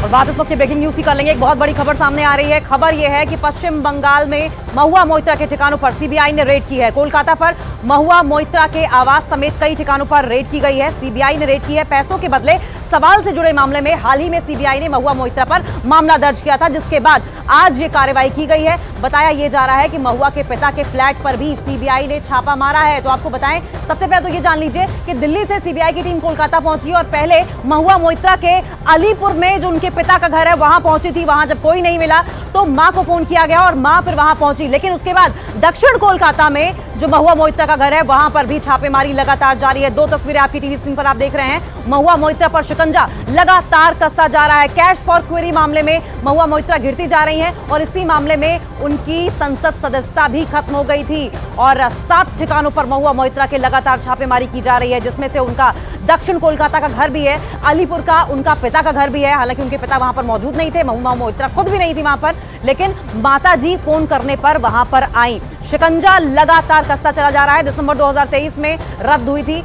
और बात इस वक्त की ब्रेकिंग न्यूज की कर लेंगे। एक बहुत बड़ी खबर सामने आ रही है। खबर यह है कि पश्चिम बंगाल में महुआ मोइत्रा के ठिकानों पर सीबीआई ने रेड की है। कोलकाता पर महुआ मोइत्रा के आवास समेत कई ठिकानों पर रेड की गई है। सीबीआई ने रेड की है। पैसों के बदले सवाल से जुड़े मामले में हाल ही में सीबीआई ने महुआ मोइत्रा पर मामला दर्ज किया था, जिसके बाद आज ये कार्रवाई की गई है। बताया ये जा रहा है कि महुआ के पिता के फ्लैट पर भी सीबीआई ने छापा मारा है। तो आपको बताएं, सबसे पहले तो ये जान लीजिए कि दिल्ली से सीबीआई की टीम कोलकाता पहुंची और पहले महुआ मोइत्रा के अलीपुर में जो उनके पिता का घर है वहां पहुंची थी। वहां जब कोई नहीं मिला तो मां को फोन किया गया और मां फिर वहां पहुंची। लेकिन उसके बाद दक्षिण कोलकाता में जो महुआ मोइत्रा का घर है वहां पर भी छापेमारी लगातार जारी है। दो तस्वीरें आपकी टीवी स्क्रीन पर आप देख रहे हैं। महुआ मोइत्रा पर शिकंजा लगातार कसता जा रहा है। कैश फॉर क्वेरी मामले में महुआ मोइत्रा घिरती जा रही हैं और इसी मामले में उनकी संसद सदस्यता भी खत्म हो गई थी और 7 ठिकानों पर महुआ मोइत्रा के लगातार छापेमारी की जा रही है, जिसमें से उनका दक्षिण कोलकाता का घर भी है, अलीपुर का उनका पिता का घर भी है। हालांकि उनके पिता वहां पर मौजूद नहीं थे, महुआ मोइत्रा खुद भी नहीं थी वहां पर, लेकिन माताजी फोन करने पर वहां पर आई। शिकंजा लगातार कसता चला जा रहा है। दिसंबर 2023 में रद्द हुई थी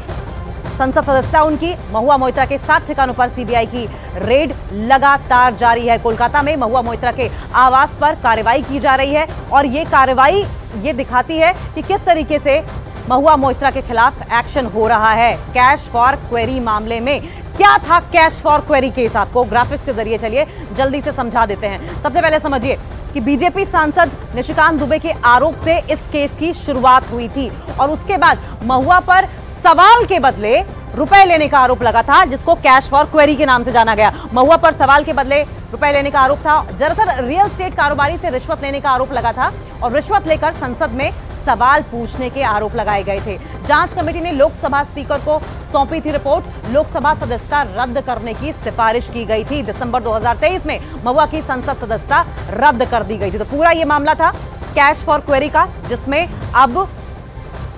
संसद सदस्यता उनकी। महुआ मोइत्रा के 7 ठिकानों पर सीबीआई की रेड लगातार जारी है। कोलकाता में महुआ मोइत्रा के आवास पर कार्रवाई की जा रही है और ये कार्रवाई ये दिखाती है कि किस तरीके से महुआ मोइत्रा के खिलाफ एक्शन हो रहा है। कैश फॉर क्वेरी मामले में क्या था कैश फॉर क्वेरी केस, आपको ग्राफिक्स के जरिए चलिए जल्दी से समझा देते हैं। सबसे पहले समझिए कि बीजेपी सांसद निशिकांत दुबे के आरोप से इस केस की शुरुआत हुई थी और उसके बाद महुआ पर सवाल के बदले रुपए लेने का आरोप लगा था, जिसको कैश फॉर क्वेरी के नाम से जाना गया। महुआ पर सवाल के बदले रुपए लेने का आरोप था। दरअसल रियल एस्टेट कारोबारी से रिश्वत लेने का आरोप लगा था और रिश्वत लेकर संसद में सवाल पूछने के आरोप लगाए गए थे। जांच कमेटी ने लोकसभा स्पीकर को सौंपी थी रिपोर्ट। लोकसभा सदस्यता रद्द करने की सिफारिश की गई थी। दिसंबर 2023 में महुआ की संसद सदस्यता रद्द कर दी गई थी। तो पूरा ये मामला था कैश फॉर क्वेरी का, जिसमें अब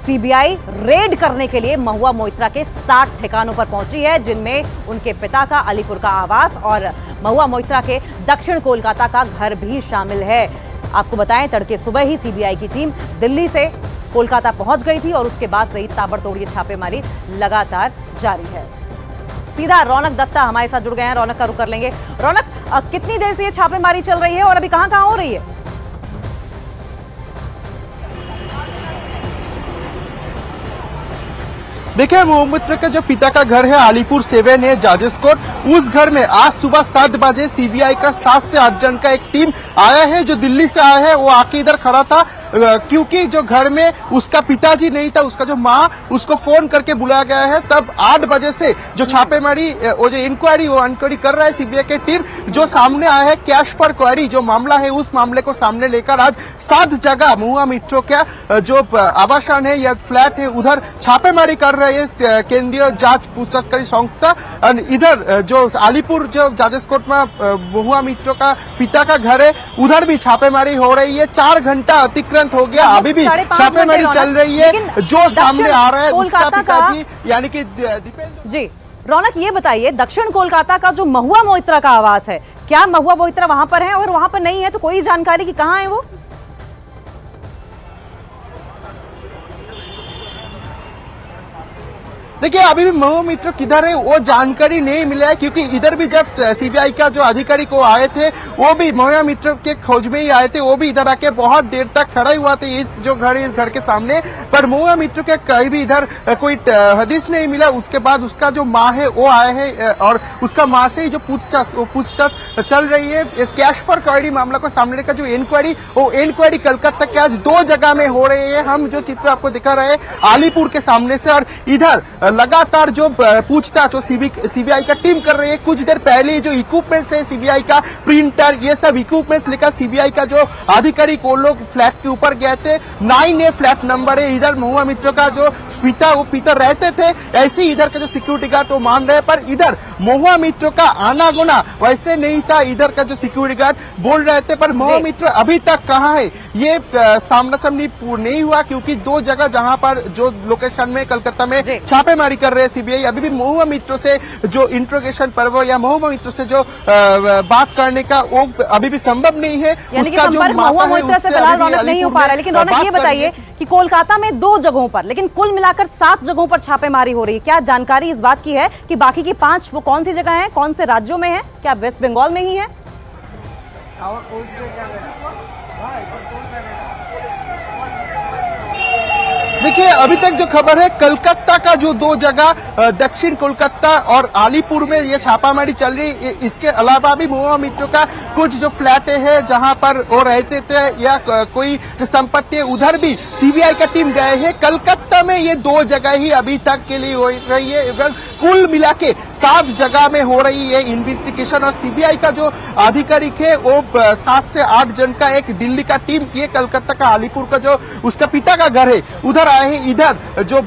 सीबीआई रेड करने के लिए महुआ मोइत्रा के 7 ठिकानों पर पहुंची है, जिनमें उनके पिता का अलीपुर का आवास और महुआ मोइत्रा के दक्षिण कोलकाता का घर भी शामिल है। आपको बताएं, तड़के सुबह ही सीबीआई की टीम दिल्ली से कोलकाता पहुंच गई थी और उसके बाद से ही ताबड़तोड़ ये छापेमारी लगातार जारी है। सीधा रौनक दत्ता हमारे साथ जुड़ गए हैं। रौनक का रुख कर लेंगे। रौनक, कितनी देर से ये छापेमारी चल रही है और अभी कहां हो रही है? देखिए, महुआ मोइत्रा का जो पिता का घर है अलीपुर 7 है जजेस कोर्ट। उस घर में आज सुबह 7 बजे सीबीआई का 7 से 8 जन का एक टीम आया है, जो दिल्ली से आया है। वो आके इधर खड़ा था क्योंकि जो घर में उसका पिताजी नहीं था, उसका जो माँ, उसको फोन करके बुलाया गया है। तब 8 बजे से जो छापेमारी वो जो इंक्वायरी कर रहा है सीबीआई की टीम। जो सामने आया है कैश फॉर क्वेरी जो मामला है, उस मामले को सामने लेकर आज 7 जगह महुआ मोइत्रा का जो आवासन है या फ्लैट है उधर छापेमारी कर रहे हैं केंद्रीय जांच पूछताछकारी संस्था। इधर जो अलीपुर जो जजेस कोर्ट में महुआ मोइत्रा का पिता का घर है उधर भी छापेमारी हो रही है। 4 घंटा अतिक्रमण हो गया, अभी भी छापेमारी चल रही है। जो सामने आ रहा है उसका पिताजी यानी कि दीपेंद्र जी। रौनक, ये बताइए, दक्षिण कोलकाता का जो महुआ मोइत्रा का आवास है, क्या महुआ मोइत्रा वहां पर है? और वहां पर नहीं है तो कोई जानकारी कि कहां है वो? देखिए, अभी भी महुआ मोइत्रा किधर है वो जानकारी नहीं मिला है, क्योंकि इधर भी जब सीबीआई का जो अधिकारी को आए थे वो भी महुआ मोइत्रा के खोज में ही आए थे। वो भी इधर आके बहुत देर तक खड़ा हुआ था इस जो घर के सामने, पर महुआ मोइत्रा के कहीं भी इधर कोई हदीस नहीं मिला। उसके बाद उसका जो माँ है वो आए हैं और उसका माँ से ही जो पूछताछ चल रही है। इस कैश फॉर क्वेरी मामला को सामने का जो इंक्वायरी कलकत्ता के आज 2 जगह में हो रही है। हम जो चित्र आपको दिखा रहे हैं अलीपुर के सामने से, और इधर लगातार जो पूछताछ जो सीबीआई का टीम कर रही है। कुछ देर पहले जो इक्विपमेंट्स है सीबीआई का, प्रिंटर, ये सब इक्विपमेंट्स लेकर सीबीआई का जो अधिकारी वो लोग फ्लैट के ऊपर गए थे। 9A फ्लैट नंबर है। इधर महुआ मोइत्रा का जो पिता रहते थे, ऐसे ही इधर का जो सिक्योरिटी गार्ड वो मान रहे, पर इधर महुआ मोइत्रा का आना गोना वैसे नहीं था। इधर का जो सिक्योरिटी गार्ड बोल रहे थे, पर महुआ मोइत्रा अभी तक कहाँ है ये सामना सामनी नहीं हुआ, क्योंकि 2 जगह जहां पर जो लोकेशन में कलकत्ता में छापेमारी कर रहे हैं सीबीआई, अभी भी महुआ मोइत्रा से जो इंट्रोगेशन पर्व या महुआ मोइत्रा से जो बात करने का वो अभी भी संभव नहीं है। उसका जो महुआ मोइत्रा से फिलहाल रौनक नहीं हो पा रहा है। लेकिन रौनक, ये बताइए कि कोलकाता में 2 जगहों पर, लेकिन कुल मिलाकर 7 जगहों पर छापेमारी हो रही है। क्या जानकारी इस बात की है कि बाकी की 5 वो कौन सी जगह है, कौन से राज्यों में है? क्या वेस्ट बंगाल में ही है? देखिए, अभी तक जो खबर है, कलकत्ता का जो 2 जगह दक्षिण कोलकाता और अलीपुर में ये छापामारी चल रही है। इसके अलावा भी महुआ मित्रों का कुछ जो फ्लैट है जहां पर वो रहते थे या कोई जो संपत्ति है उधर भी सीबीआई का टीम गए है। कलकत्ता में ये 2 जगह ही अभी तक के लिए हो रही है। कुल मिला के 7 जगह में हो रही है इन्वेस्टिगेशन और सीबीआई का जो आधिकारिक है वो 7 से 8 जन का एक दिल्ली का टीम, ये कलकत्ता का अलीपुर का जो उसका पिता का घर है उधर आए हैं। इधर जो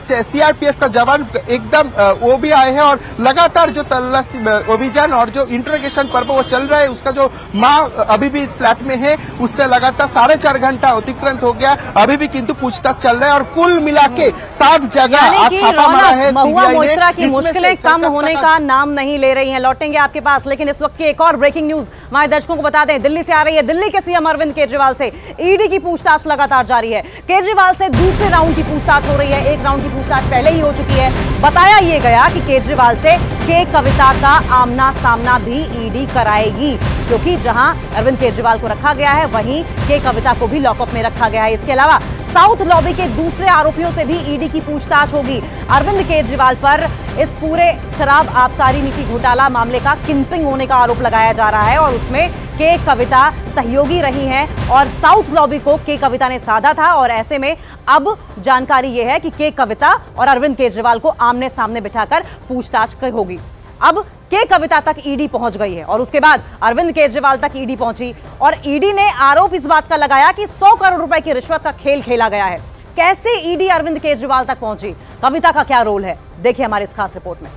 सीआरपीएफ का जवान एकदम वो भी आए हैं और लगातार जो तलाशी अभियान और जो इंटरोगेशन पर्व वो चल रहा है। उसका जो माँ अभी भी इस फ्लैट में है, उससे लगातार 4.5 घंटा अतिक्रांत हो गया, अभी भी किंतु पूछताछ चल रहा है और कुल मिला के 7 जगह आज छापा मारा है सीबीआई ने। की मुश्किलें कम होने का नाम नहीं ले रही हैं। लौटेंगे आपके पास, लेकिन इस वक्त की एक और ब्रेकिंग न्यूज हमारे दर्शकों को बता दें, दिल्ली से आ रही है। दिल्ली के सीएम अरविंद केजरीवाल से ईडी की पूछताछ लगातार जारी है। केजरीवाल से दूसरे राउंड की पूछताछ हो रही है। एक राउंड की पूछताछ पहले ही हो चुकी है। बताया यह गया कि केजरीवाल से के कविता का आमना सामना भी ईडी कराएगी, क्योंकि जहां अरविंद केजरीवाल को रखा गया है वहीं के कविता को भी लॉकअप में रखा गया है। इसके अलावा साउथ लॉबी के दूसरे आरोपियों से भी ईडी की पूछताछ होगी। अरविंद केजरीवाल पर इस पूरे शराब आबकारी नीति घोटाला मामले का किंगपिन होने का आरोप लगाया जा रहा है और उसमें के कविता सहयोगी रही हैं और साउथ लॉबी को के कविता ने साधा था। और ऐसे में अब जानकारी यह है कि के कविता और अरविंद केजरीवाल को आमने सामने बिठाकर पूछताछ होगी। अब के कविता तक ईडी पहुंच गई है और उसके बाद अरविंद केजरीवाल तक ईडी पहुंची और ईडी ने आरोप इस बात का लगाया कि 100 करोड़ रुपए की रिश्वत का खेल खेला गया है। कैसे ईडी अरविंद केजरीवाल तक पहुंची, कविता का क्या रोल है, देखिए हमारे इस खास रिपोर्ट में।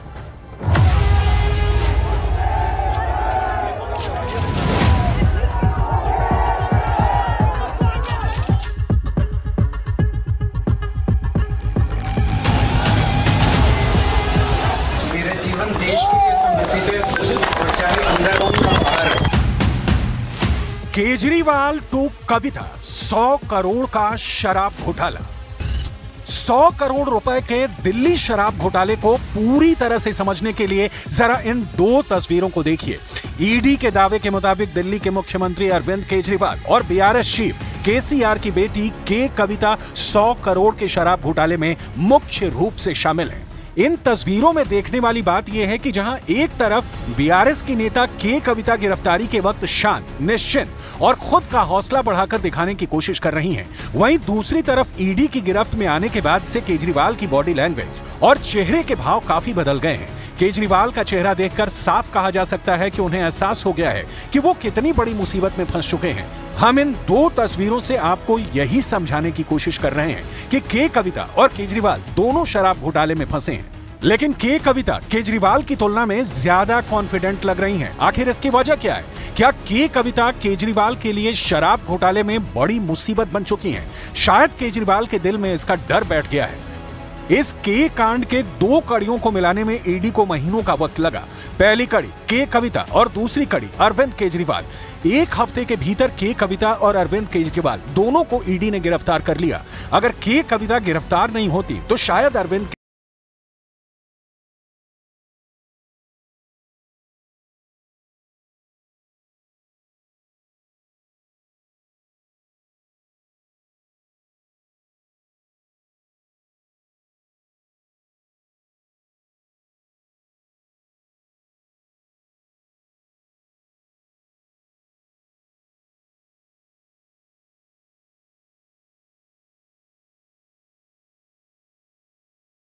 केजरीवाल टू कविता, 100 करोड़ का शराब घोटाला। 100 करोड़ रुपए के दिल्ली शराब घोटाले को पूरी तरह से समझने के लिए जरा इन 2 तस्वीरों को देखिए। ईडी के दावे के मुताबिक दिल्ली के मुख्यमंत्री अरविंद केजरीवाल और बीआरएस चीफ केसीआर की बेटी के कविता 100 करोड़ के शराब घोटाले में मुख्य रूप से शामिल हैं। इन तस्वीरों में देखने वाली बात यह है कि जहां एक तरफ बीआरएस की नेता के कविता गिरफ्तारी के वक्त शांत, निश्चिंत और खुद का हौसला बढ़ाकर दिखाने की कोशिश कर रही हैं, वहीं दूसरी तरफ ईडी की गिरफ्त में आने के बाद से केजरीवाल की बॉडी लैंग्वेज और चेहरे के भाव काफी बदल गए हैं। केजरीवाल का चेहरा देखकर साफ कहा जा सकता है कि उन्हें एहसास हो गया है कि वो कितनी बड़ी मुसीबत में फंस चुके हैं। हम इन 2 तस्वीरों से आपको यही समझाने की कोशिश कर रहे हैं कि के कविता और केजरीवाल दोनों शराब घोटाले में फंसे हैं, लेकिन के कविता केजरीवाल की तुलना में ज्यादा कॉन्फिडेंट लग रही हैं। आखिर इसकी वजह क्या है? क्या के कविता केजरीवाल के लिए शराब घोटाले में बड़ी मुसीबत बन चुकी हैं? शायद केजरीवाल के दिल में इसका डर बैठ गया है। इस के कांड के 2 कड़ियों को मिलाने में ईडी को महीनों का वक्त लगा। पहली कड़ी के कविता और दूसरी कड़ी अरविंद केजरीवाल। 1 हफ्ते के भीतर के कविता और अरविंद केजरीवाल दोनों को ईडी ने गिरफ्तार कर लिया। अगर के कविता गिरफ्तार नहीं होती तो शायद अरविंद